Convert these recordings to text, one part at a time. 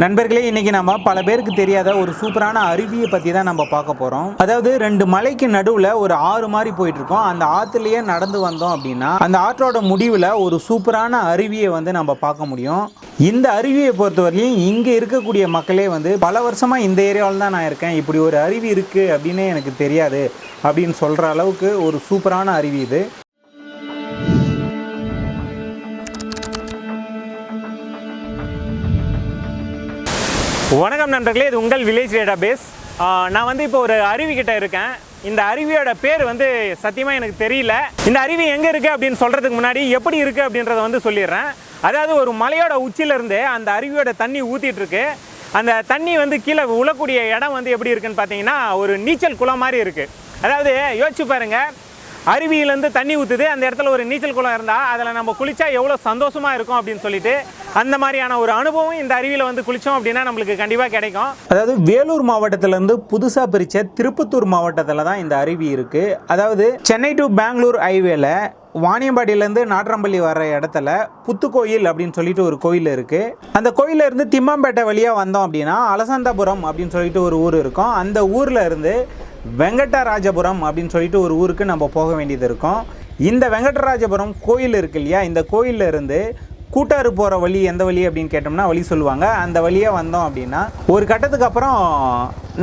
நண்பர்களே, இன்னைக்கு நம்ம பல பேருக்கு தெரியாத ஒரு சூப்பரான அருவியை பற்றி தான் நம்ம பார்க்க போகிறோம். அதாவது ரெண்டு மலைக்கு நடுவில் ஒரு ஆறு மாதிரி போயிட்டு இருக்கோம். அந்த ஆற்றுலையே நடந்து வந்தோம் அப்படின்னா அந்த ஆற்றோட முடிவில் ஒரு சூப்பரான அருவியை வந்து நம்ம பார்க்க முடியும். இந்த அருவியை பொறுத்தவரையும் இங்கே இருக்கக்கூடிய மக்களே வந்து பல வருஷமாக இந்த ஏரியாவில் தான் நான் இருக்கேன், இப்படி ஒரு அருவி இருக்குது அப்படின்னு எனக்கு தெரியாது அப்படின்னு சொல்கிற அளவுக்கு ஒரு சூப்பரான அருவி இது. வணக்கம் நண்பர்களே, இது உங்கள் வில்லேஜ் டேட்டாபேஸ். நான் வந்து இப்போ ஒரு அருவிக்கிட்ட இருக்கேன். இந்த அருவியோட பேர் வந்து சத்தியமாக எனக்கு தெரியல. இந்த அருவி எங்கே இருக்குது அப்படின்னு சொல்கிறதுக்கு முன்னாடி எப்படி இருக்குது அப்படின்றத வந்து சொல்லிடுறேன். அதாவது ஒரு மலையோட உச்சியிலேருந்து அந்த அருவியோட தண்ணி ஊற்றிட்டுருக்கு. அந்த தண்ணி வந்து கீழே உழக்கூடிய இடம் வந்து எப்படி இருக்குன்னு பார்த்தீங்கன்னா ஒரு நீச்சல் குளம் மாதிரி இருக்குது. அதாவது யோசிச்சு பாருங்கள், அருவியிலேருந்து தண்ணி ஊற்றுது, அந்த இடத்துல ஒரு நீச்சல் குளம் இருந்தால் அதில் நம்ம குளித்தா எவ்வளோ சந்தோஷமாக இருக்கும் அப்படின்னு சொல்லிட்டு அந்த மாதிரியான ஒரு அனுபவம் இந்த அருவியில் வந்து குளித்தோம் அப்படின்னா நம்மளுக்கு கண்டிப்பாக கிடைக்கும். அதாவது வேலூர் மாவட்டத்திலேருந்து புதுசாக பிரித்த திருப்பத்தூர் மாவட்டத்தில் தான் இந்த அருவி இருக்குது. அதாவது சென்னை டு பெங்களூர் ஹைவேல வாணியம்பாடியிலேருந்து நாட்ராம்பள்ளி வர இடத்துல புத்துக்கோயில் அப்படின்னு சொல்லிட்டு ஒரு கோயில் இருக்குது. அந்த கோயிலேருந்து திம்மாம்பேட்டை வழியாக வந்தோம் அப்படின்னா அலசந்தபுரம் அப்படின்னு சொல்லிட்டு ஒரு ஊர் இருக்கும். அந்த ஊரில் இருந்து வெங்கடராஜபுரம் அப்படின்னு சொல்லிட்டு ஒரு ஊருக்கு நம்ம போக வேண்டியது இருக்கும். இந்த வெங்கடராஜபுரம் கோயில் இருக்கு இல்லையா, இந்த கோயிலில் இருந்து கூட்டாறு போகிற வழி எந்த வழி அப்படின்னு கேட்டோம்னா வழி சொல்லுவாங்க. அந்த வழியாக வந்தோம் அப்படின்னா ஒரு கட்டத்துக்கு அப்புறம்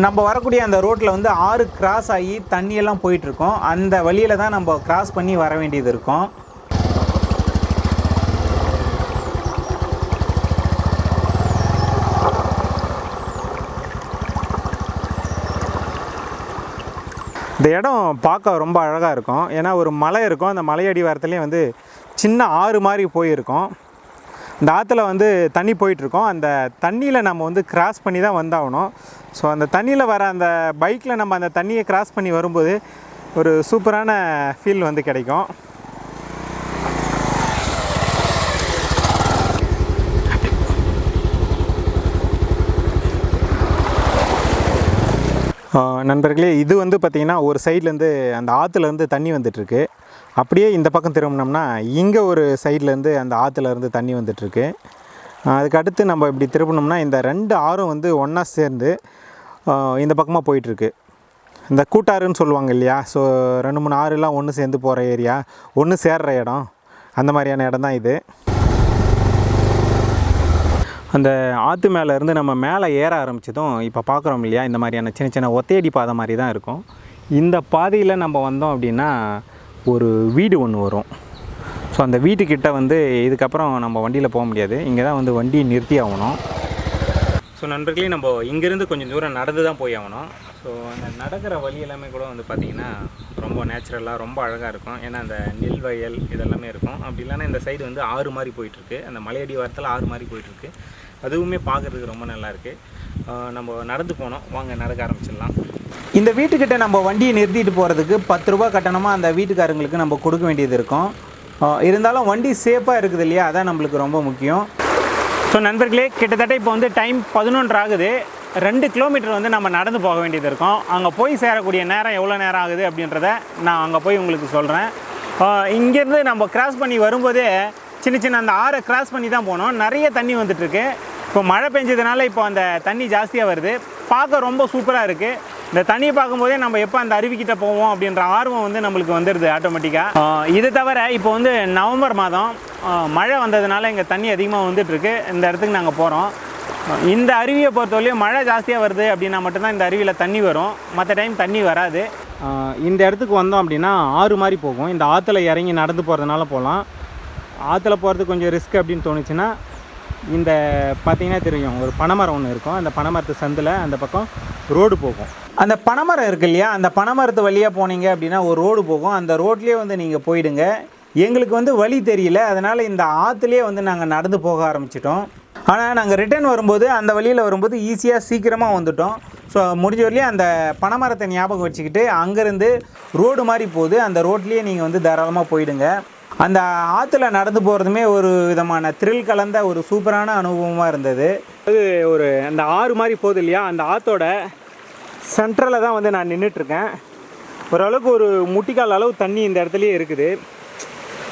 நம்ம வரக்கூடிய அந்த ரோட்டில் வந்து ஆறு கிராஸ் ஆகி தண்ணியெல்லாம் போயிட்டுருக்கோம். அந்த வழியில் தான் நம்ம கிராஸ் பண்ணி வர வேண்டியது இருக்கும். இந்த இடம் பார்க்க ரொம்ப அழகாக இருக்கும். ஏன்னா ஒரு மலை இருக்கும், அந்த மலையடி வாரத்துலேயே வந்து சின்ன ஆறு மாதிரி போயிருக்கும். இந்த ஆற்றுல வந்து தண்ணி போயிட்டுருக்கோம். அந்த தண்ணியில் நம்ம வந்து கிராஸ் பண்ணி தான் வந்தாகணும். ஸோ அந்த தண்ணியில் வர அந்த பைக்கில் நம்ம அந்த தண்ணியை கிராஸ் பண்ணி வரும்போது ஒரு சூப்பரான ஃபீல் வந்து கிடைக்கும். நண்பர்களே, இது வந்து பார்த்திங்கன்னா ஒரு சைட்லேருந்து அந்த ஆற்றுலேருந்து தண்ணி வந்துட்டுருக்கு. அப்படியே இந்த பக்கம் திரும்பினோம்னா இங்கே ஒரு சைட்லேருந்து அந்த ஆற்றுலேருந்து தண்ணி வந்துட்டுருக்கு. அதுக்கு அடுத்து நம்ம இப்படி திரும்பினோம்னா இந்த ரெண்டு ஆறும் வந்து ஒன்றா சேர்ந்து இந்த பக்கமாக போயிட்டுருக்கு. இந்த கூட்டாறுன்னு சொல்லுவாங்க இல்லையா, ஸோ 2-3 ஆறுலாம் ஒன்று சேர்ந்து போகிற ஏரியா, ஒன்று சேர்கிற இடம், அந்த மாதிரியான இடம் தான் இது. அந்த ஆற்று மேலே இருந்து நம்ம மேலே ஏற ஆரம்பித்ததும் இப்போ பார்க்குறோம் இல்லையா, இந்த மாதிரியான சின்ன சின்ன ஒத்தையடி பாதை மாதிரி தான் இருக்கும். இந்த பாதையில் நம்ம வந்தோம் அப்படின்னா ஒரு வீடு ஒன்று வரும். ஸோ அந்த வீட்டுக்கிட்ட வந்து இதுக்கப்புறம் நம்ம வண்டியில் போக முடியாது, இங்கே தான் வந்து வண்டியை நிறுத்தி ஆகணும். ஸோ நண்பர்களே, நம்ம இங்கேருந்து கொஞ்சம் தூரம் நடந்து தான் போய் ஆகணும். ஸோ அந்த நடக்கிற வழி எல்லாமே கூட வந்து பார்த்திங்கன்னா ரொம்ப நேச்சுரலாக ரொம்ப அழகாக இருக்கும். ஏன்னா அந்த நெல் வயல் இதெல்லாமே இருக்கும். அப்படி இல்லைன்னா இந்த சைடு வந்து ஆறு மாதிரி போயிட்டுருக்கு, அந்த மலையடி வாரத்தில் ஆறு மாதிரி போயிட்டுருக்கு. அதுவுமே பார்க்குறதுக்கு ரொம்ப நல்லாயிருக்கு. நம்ம நடந்து போனோம், வாங்க நடக்க ஆரம்பிச்சிடலாம். இந்த வீட்டுக்கிட்ட நம்ம வண்டியை நிறுத்திட்டு போகிறதுக்கு 10 ரூபா கட்டணமாக அந்த வீட்டுக்காரங்களுக்கு நம்ம கொடுக்க வேண்டியது இருக்கும். இருந்தாலும் வண்டி சேஃபாக இருக்குது இல்லையா, அதான் நம்மளுக்கு ரொம்ப முக்கியம். ஸோ நண்பர்களே, கிட்டத்தட்ட இப்போ வந்து டைம் 11 ஆகுது. 2 கிலோமீட்டர் வந்து நம்ம நடந்து போக வேண்டியது இருக்கும். அங்கே போய் சேரக்கூடிய நேரம் எவ்வளோ நேரம் ஆகுது அப்படின்றத நான் அங்கே போய் உங்களுக்கு சொல்கிறேன். இங்கேருந்து நம்ம கிராஸ் பண்ணி வரும்போதே சின்ன சின்ன அந்த ஆறை கிராஸ் பண்ணி தான் போனோம். நிறைய தண்ணி வந்துட்டுருக்கு. இப்போ மழை பெஞ்சதுனால இப்போ அந்த தண்ணி ஜாஸ்தியாக வருது. பார்க்க ரொம்ப சூப்பராக இருக்குது. இந்த தண்ணியை பார்க்கும்போதே நம்ம எப்போ அந்த அருவிக்கிட்ட போவோம் அப்படின்ற ஆர்வம் வந்து நம்மளுக்கு வந்துடுது ஆட்டோமேட்டிக்காக. இது தவிர இப்போ வந்து நவம்பர் மாதம் மழை வந்ததுனால இங்கே தண்ணி அதிகமாக வந்துட்டுருக்கு. இந்த இடத்துக்கு நாங்கள் போகிறோம். இந்த அருவியை பொறுத்தவரையும் மழை ஜாஸ்தியாக வருது அப்படின்னா மட்டும்தான் இந்த அருவியில் தண்ணி வரும், மற்ற டைம் தண்ணி வராது. இந்த இடத்துக்கு வந்தோம் அப்படின்னா ஆறு மாதிரி போகும். இந்த ஆற்றுல இறங்கி நடந்து போகிறதுனால போகலாம். ஆற்றுல போகிறதுக்கு கொஞ்சம் ரிஸ்க் அப்படின்னு தோணுச்சுன்னா இந்த பார்த்திங்கன்னா தெரியும், ஒரு பனைமரம் ஒன்று இருக்கும். அந்த பனைமரத்து சந்தில் அந்த பக்கம் ரோடு போகும். அந்த பனைமரம் இருக்கு இல்லையா, அந்த பனைமரத்து வழியாக போனீங்க அப்படின்னா ஒரு ரோடு போகும். அந்த ரோட்லேயே வந்து நீங்கள் போயிடுங்க. எங்களுக்கு வந்து வழி தெரியல, அதனால் இந்த ஆற்றுலேயே வந்து நாங்கள் நடந்து போக ஆரம்பிச்சிட்டோம். ஆனால் நாங்கள் ரிட்டர்ன் வரும்போது அந்த வழியில் வரும்போது ஈஸியாக சீக்கிரமாக வந்துட்டோம். ஸோ முடிஞ்ச வரையும் அந்த பனைமரத்தை ஞாபகம் வச்சுக்கிட்டு அங்கேருந்து ரோடு மாதிரி போகுது, அந்த ரோட்லேயே நீங்கள் வந்து தாராளமாக போயிடுங்க. அந்த ஆற்றுல நடந்து போகிறதுமே ஒரு விதமான த்ரில் கலந்த ஒரு சூப்பரான அனுபவமாக இருந்தது. அது ஒரு அந்த ஆறு மாதிரி போகுது இல்லையா, அந்த ஆற்றோட சென்ட்ரலில் தான் வந்து நான் நின்றுட்டுருக்கேன். ஓரளவுக்கு ஒரு முட்டிக்கால் அளவு தண்ணி இந்த இடத்துலையே இருக்குது.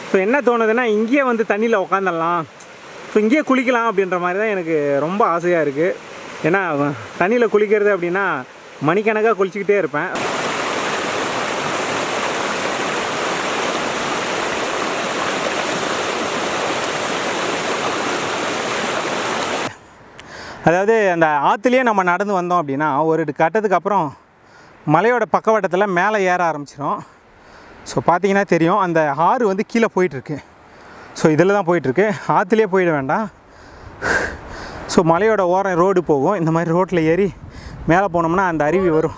ஸோ என்ன தோணுதுன்னா இங்கேயே வந்து தண்ணியில் உக்காந்துடலாம், ஸோ இங்கேயே குளிக்கலாம் அப்படின்ற மாதிரி தான் எனக்கு ரொம்ப ஆசையாக இருக்குது. ஏன்னா தண்ணியில் குளிக்கிறது அப்படின்னா மணிக்கணக்காக குளிச்சுக்கிட்டே இருப்பேன். அதாவது அந்த ஆற்றுலேயே நம்ம நடந்து வந்தோம் அப்படின்னா ஒரு கட்டத்துக்கு அப்புறம் மலையோட பக்கவாட்டத்தில் மேலே ஏற ஆரம்பிச்சிடும். ஸோ பார்த்தீங்கன்னா தெரியும், அந்த ஆறு வந்து கீழே போயிட்டுருக்கு. ஸோ இதில் தான் போயிட்டுருக்கு, ஆற்றுலேயே போயிட வேண்டாம். ஸோ மலையோட ஓரம் ரோடு போகும். இந்த மாதிரி ரோட்டில் ஏறி மேலே போனோம்னா அந்த அருவி வரும்.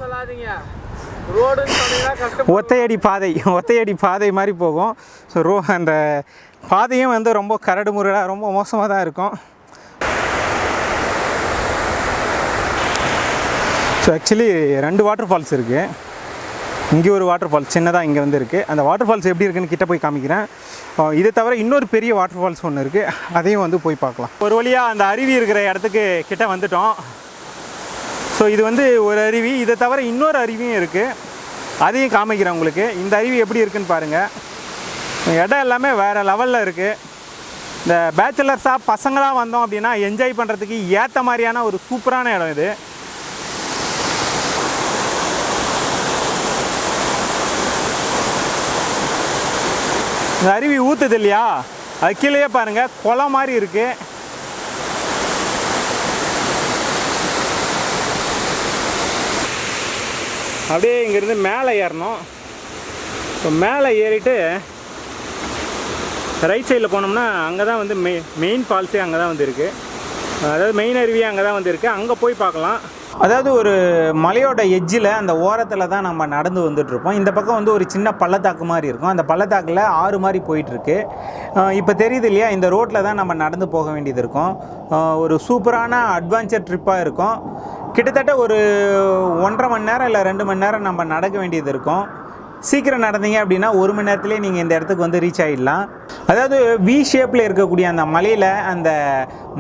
ஒத்தையடி பாதை மாதிரி போகும். ஸோ அந்த பாதையும் வந்து ரொம்ப கரடு முரடாக ரொம்ப மோசமாக தான் இருக்கும். ஸோ ஆக்சுவலி 2 வாட்டர் ஃபால்ஸ் இருக்குது. இங்கே ஒரு வாட்டர் ஃபால்ஸ் சின்னதாக இங்கே வந்து இருக்குது. அந்த வாட்டர் ஃபால்ஸ் எப்படி இருக்குன்னு கிட்டே போய் காமிக்கிறேன். இதை தவிர இன்னொரு பெரிய வாட்டர் ஃபால்ஸ் ஒன்று இருக்குது, அதையும் வந்து போய் பார்க்கலாம். ஒரு வழியாக அந்த அருவி இருக்கிற இடத்துக்கு கிட்டே வந்துட்டோம். ஸோ இது வந்து ஒரு அருவி. இதை தவிர இன்னொரு அருவியும் இருக்குது, அதையும் காமிக்கிறேன் உங்களுக்கு. இந்த அருவி எப்படி இருக்குன்னு பாருங்கள். இடம் எல்லாமே வேறு லெவலில் இருக்குது. இந்த பேச்சுலர்ஸாக பசங்களாக வந்தோம் அப்படின்னா என்ஜாய் பண்ணுறதுக்கு ஏற்ற மாதிரியான ஒரு சூப்பரான இடம் இது. இந்த அருவி ஊற்றுது இல்லையா, அது கீழே பாருங்கள் குளம் மாதிரி இருக்குது. அப்படியே இங்கேருந்து மேலே ஏறணும். ஸோ மேலே ஏறிட்டு ரைட் சைடில் போனோம்னா அங்கே தான் வந்து மெயின் ஃபால்ஸே அங்கே தான் வந்து இருக்குது. அதாவது மெயின் அருவியே அங்கே தான் வந்து இருக்குது. அங்கே போய் பார்க்கலாம். அதாவது ஒரு மலையோட எட்ஜில் அந்த ஓரத்தில் தான் நம்ம நடந்து வந்துட்டுருப்போம். இந்த பக்கம் வந்து ஒரு சின்ன பள்ளத்தாக்கு மாதிரி இருக்கும். அந்த பள்ளத்தாக்கில் ஆறு மாதிரி போயிட்டுருக்கு. இப்போ தெரியுது இல்லையா, இந்த ரோட்டில் தான் நம்ம நடந்து போக வேண்டியது இருக்கும். ஒரு சூப்பரான அட்வென்ச்சர் ட்ரிப்பாக இருக்கும். கிட்டத்தட்ட ஒரு 1.5 மணி நேரம் இல்லை 2 மணி நேரம் நம்ம நடக்க வேண்டியது இருக்கும். சீக்கிரம் நடந்தீங்க அப்படின்னா 1 மணி நேரத்துலேயே நீங்கள் இந்த இடத்துக்கு வந்து ரீச் ஆகிடலாம். அதாவது வி ஷேப்பில் இருக்கக்கூடிய அந்த மலையில், அந்த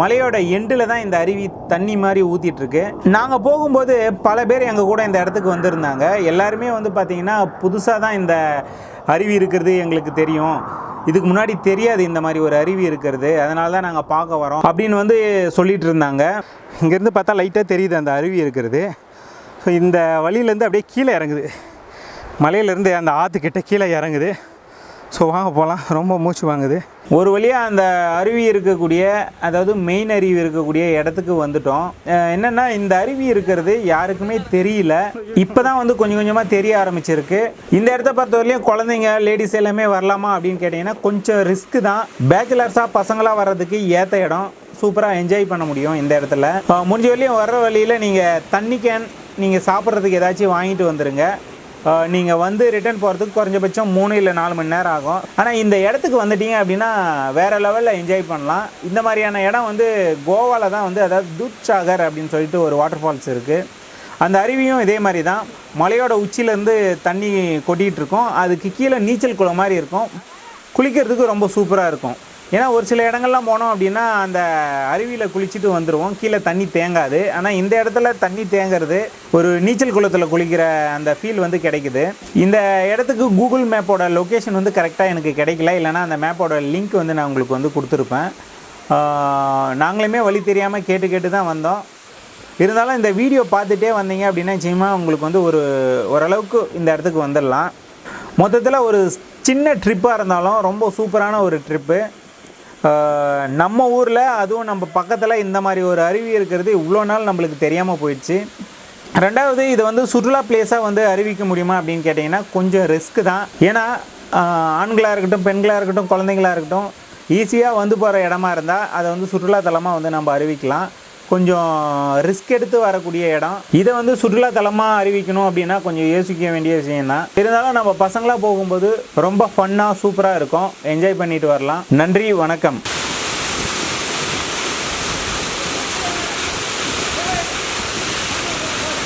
மலையோட எண்டில் தான் இந்த அருவி தண்ணி மாதிரி ஊற்றிட்டுருக்கு. நாங்கள் போகும்போது பல பேர் எங்கள் கூட இந்த இடத்துக்கு வந்திருந்தாங்க. எல்லாருமே வந்து பார்த்திங்கன்னா புதுசாக தான் இந்த அருவி இருக்கிறது எங்களுக்கு தெரியும், இதுக்கு முன்னாடி தெரியாது இந்த மாதிரி ஒரு அருவி இருக்கிறது, அதனால தான் நாங்கள் பார்க்க வரோம் அப்படின்னு வந்து சொல்லிகிட்டு இருந்தாங்க. இங்கேருந்து பார்த்தா லைட்டாக தெரியுது அந்த அருவி இருக்கிறது. ஸோ இந்த வழியிலேருந்து அப்படியே கீழே இறங்குது, மலையிலேருந்து அந்த ஆற்றுக்கிட்ட கீழே இறங்குது. ஸோ வாங்க போகலாம், ரொம்ப மூச்சு வாங்குது. ஒரு வழியாக அந்த அருவி இருக்கக்கூடிய, அதாவது மெயின் அருவி இருக்கக்கூடிய இடத்துக்கு வந்துட்டோம். என்னென்னா இந்த அருவி இருக்கிறது யாருக்குமே தெரியல, இப்போ தான் வந்து கொஞ்சம் கொஞ்சமாக தெரிய ஆரம்பிச்சிருக்கு. இந்த இடத்த பொறுத்தவரையிலையும் குழந்தைங்க லேடிஸ் எல்லாமே வரலாமா அப்படின்னு கேட்டிங்கன்னா கொஞ்சம் ரிஸ்க்கு தான். பேச்சுலர்ஸாக பசங்களாக வர்றதுக்கு ஏற்ற இடம், சூப்பராக என்ஜாய் பண்ண முடியும் இந்த இடத்துல. முடிஞ்ச வரையும் வர்ற வழியில் நீங்கள் தண்ணி கேன் நீங்கள் சாப்பிட்றதுக்கு ஏதாச்சும் வாங்கிட்டு வந்துடுங்க. நீங்கள் வந்து ரிட்டர்ன் போகிறதுக்கு குறைஞ்சபட்சம் 3 இல்லை 4 மணி நேரம் ஆகும். ஆனால் இந்த இடத்துக்கு வந்துட்டீங்க அப்படின்னா வேறு லெவலில் என்ஜாய் பண்ணலாம். இந்த மாதிரியான இடம் வந்து கோவாவில் தான் வந்து, அதாவது தூத்சாகர் அப்படின்னு சொல்லிட்டு ஒரு வாட்டர் ஃபால்ஸ் இருக்குது. அந்த அருவியும் இதே மாதிரி தான், மலையோட உச்சியிலேருந்து தண்ணி கொட்டிகிட்டு இருக்கும். அதுக்கு கீழே நீச்சல் குளம் மாதிரி இருக்கும். குளிக்கிறதுக்கு ரொம்ப சூப்பராக இருக்கும். ஏன்னா ஒரு சில இடங்கள்லாம் போனோம் அப்படின்னா அந்த அருவியில் குளிச்சுட்டு வந்துடுவோம், கீழே தண்ணி தேங்காது. ஆனால் இந்த இடத்துல தண்ணி தேங்கிறது, ஒரு நீச்சல் குளத்தில் குளிக்கிற அந்த ஃபீல் வந்து கிடைக்குது. இந்த இடத்துக்கு கூகுள் மேப்போட லொக்கேஷன் வந்து கரெக்டாக எனக்கு கிடைக்கல, இல்லைனா அந்த மேப்போட லிங்க் வந்து நான் உங்களுக்கு வந்து கொடுத்துருப்பேன். நாங்களுமே வழி தெரியாமல் கேட்டு தான் வந்தோம். இருந்தாலும் இந்த வீடியோ பார்த்துட்டே வந்தீங்க அப்படின்னா நிச்சயமாக உங்களுக்கு வந்து ஓரளவுக்கு இந்த இடத்துக்கு வந்துடலாம். மொத்தத்தில் ஒரு சின்ன ட்ரிப்பாக இருந்தாலும் ரொம்ப சூப்பரான ஒரு ட்ரிப்பு. நம்ம ஊரில், அதுவும் நம்ம பக்கத்தில் இந்த மாதிரி ஒரு அருவி இருக்கிறது இவ்வளோ நாள் நம்மளுக்கு தெரியாமல் போயிடுச்சு. ரெண்டாவது, இதை வந்து சுற்றுலா பிளேஸாக வந்து அறிவிக்க முடியுமா அப்படின்னு கேட்டிங்கன்னா கொஞ்சம் ரிஸ்க்கு தான். ஏன்னா ஆண்களாக இருக்கட்டும், பெண்களாக இருக்கட்டும், குழந்தைங்களாக இருக்கட்டும், ஈஸியாக வந்து போகிற இடமா இருந்தால் அதை வந்து சுற்றுலாத்தலமாக வந்து நம்ம அறிவிக்கலாம். கொஞ்சம் ரிஸ்க் எடுத்து வரக்கூடிய இடம். இதை வந்து சுற்றுலாத்தலமாக அறிவிக்கணும் அப்படின்னா கொஞ்சம் யோசிக்க வேண்டிய விஷயம்தான். இருந்தாலும் நம்ம பசங்களாக போகும்போது ரொம்ப ஃபன்னாக சூப்பராக இருக்கும், என்ஜாய் பண்ணிட்டு வரலாம். நன்றி, வணக்கம்.